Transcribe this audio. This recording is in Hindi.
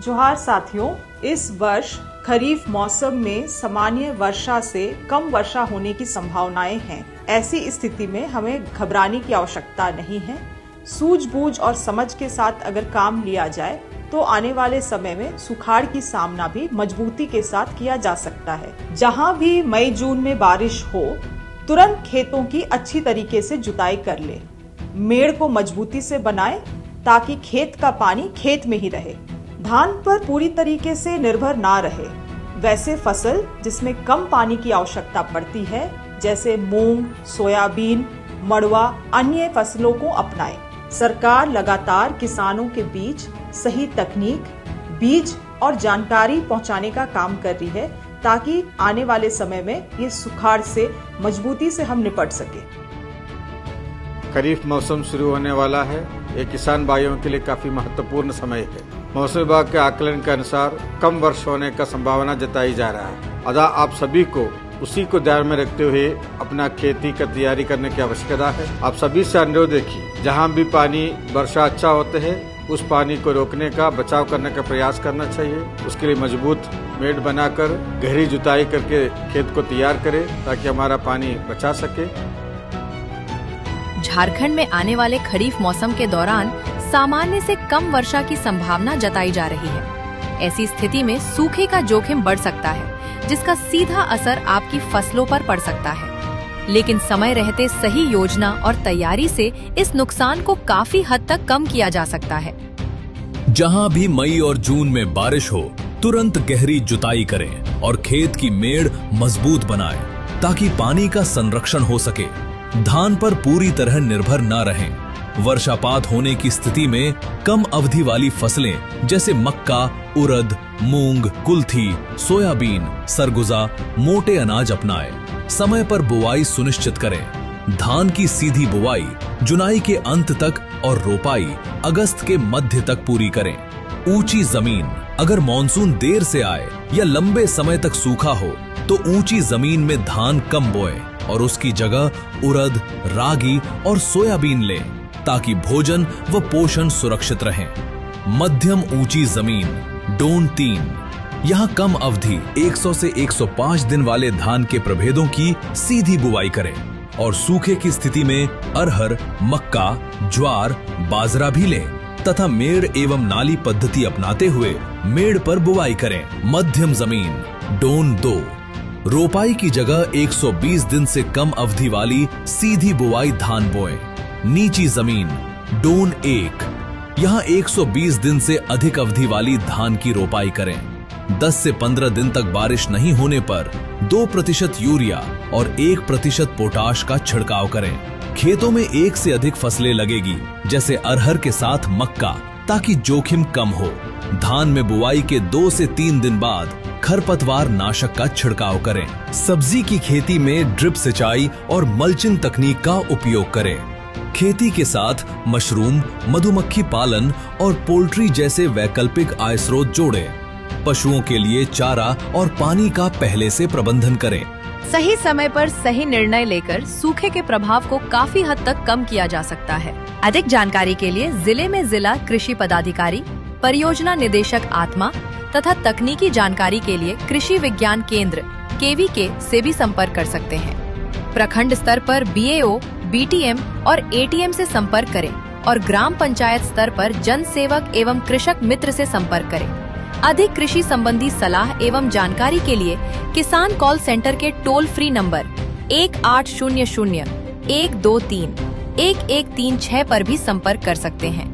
जोहार साथियों, इस वर्ष खरीफ मौसम में सामान्य वर्षा से कम वर्षा होने की संभावनाएं हैं। ऐसी स्थिति में हमें घबराने की आवश्यकता नहीं है। सूझबूझ और समझ के साथ अगर काम लिया जाए तो आने वाले समय में सुखाड़ की सामना भी मजबूती के साथ किया जा सकता है। जहां भी मई जून में बारिश हो, तुरंत खेतों की अच्छी तरीके से जुताई कर ले। मेड़ को मजबूती से बनाए ताकि खेत का पानी खेत में ही रहे। धान पर पूरी तरीके से निर्भर ना रहे। वैसे फसल जिसमें कम पानी की आवश्यकता पड़ती है, जैसे मूंग, सोयाबीन, मड़ुआ, अन्य फसलों को अपनाएं। सरकार लगातार किसानों के बीच सही तकनीक, बीज और जानकारी पहुंचाने का काम कर रही है ताकि आने वाले समय में ये सुखाड़ से मजबूती से हम निपट सके। खरीफ मौसम शुरू होने वाला है। ये किसान भाइयों के लिए काफी महत्वपूर्ण समय है। मौसम विभाग के आकलन के अनुसार कम वर्षा होने का संभावना जताई जा रहा है। अतः आप सभी को उसी को ध्यान में रखते हुए अपना खेती का तैयारी करने की आवश्यकता है। आप सभी से अनुरोध है कि जहाँ भी पानी वर्षा अच्छा होते हैं, उस पानी को रोकने का, बचाव करने का प्रयास करना चाहिए। उसके लिए मजबूत मेड़ बनाकर गहरी जुताई करके खेत को तैयार करें ताकि हमारा पानी बचा सके। झारखंड में आने वाले खरीफ मौसम के दौरान सामान्य से कम वर्षा की संभावना जताई जा रही है। ऐसी स्थिति में सूखे का जोखिम बढ़ सकता है, जिसका सीधा असर आपकी फसलों पर पड़ सकता है। लेकिन समय रहते सही योजना और तैयारी से इस नुकसान को काफी हद तक कम किया जा सकता है। जहां भी मई और जून में बारिश हो, तुरंत गहरी जुताई करें और खेत की मेड़ मजबूत बनाएं ताकि पानी का संरक्षण हो सके। धान पर पूरी तरह निर्भर न रहें। वर्षापात होने की स्थिति में कम अवधि वाली फसलें जैसे मक्का, उड़द, मूंग, कुल्थी, सोयाबीन, सरगुजा, मोटे अनाज अपनाएं। समय पर बुआई सुनिश्चित करें। धान की सीधी बुआई जुलाई के अंत तक और रोपाई अगस्त के मध्य तक पूरी करें। ऊंची जमीन, अगर मानसून देर से आए या लंबे समय तक सूखा हो तो ऊंची जमीन में धान कम बोएं और उसकी जगह उड़द, रागी और सोयाबीन लें ताकि भोजन व पोषण सुरक्षित रहें। मध्यम ऊंची जमीन डोन 3, यहाँ कम अवधि 100 से 105 दिन वाले धान के प्रभेदों की सीधी बुआई करें और सूखे की स्थिति में अरहर, मक्का, ज्वार, बाजरा भी लें तथा मेड़ एवं नाली पद्धति अपनाते हुए मेड़ पर बुआई करें। मध्यम जमीन डोन 2, रोपाई की जगह 120 दिन से कम अवधि वाली सीधी बुआई धान बोएं। नीची जमीन डोन 1, यहाँ 120 दिन से अधिक अवधि वाली धान की रोपाई करें। 10 से 15 दिन तक बारिश नहीं होने पर 2% यूरिया और 1% पोटाश का छिड़काव करें। खेतों में एक से अधिक फसलें लगेगी, जैसे अरहर के साथ मक्का, ताकि जोखिम कम हो। धान में बुआई के 2 से 3 दिन बाद खरपतवार नाशक का छिड़काव करें। सब्जी की खेती में ड्रिप सिंचाई और मल्चिंग तकनीक का उपयोग करें। खेती के साथ मशरूम, मधुमक्खी पालन और पोल्ट्री जैसे वैकल्पिक आय स्रोत जोड़ें। पशुओं के लिए चारा और पानी का पहले से प्रबंधन करें। सही समय पर सही निर्णय लेकर सूखे के प्रभाव को काफी हद तक कम किया जा सकता है। अधिक जानकारी के लिए जिले में जिला कृषि पदाधिकारी, परियोजना निदेशक आत्मा तथा तकनीकी जानकारी के लिए कृषि विज्ञान केंद्र KVK से भी संपर्क कर सकते हैं। प्रखंड स्तर पर BAO, BTM और ATM से संपर्क करें और ग्राम पंचायत स्तर पर जन सेवक एवं कृषक मित्र से संपर्क करें। अधिक कृषि संबंधी सलाह एवं जानकारी के लिए किसान कॉल सेंटर के टोल फ्री नंबर 1800 123 1136 पर भी संपर्क कर सकते हैं।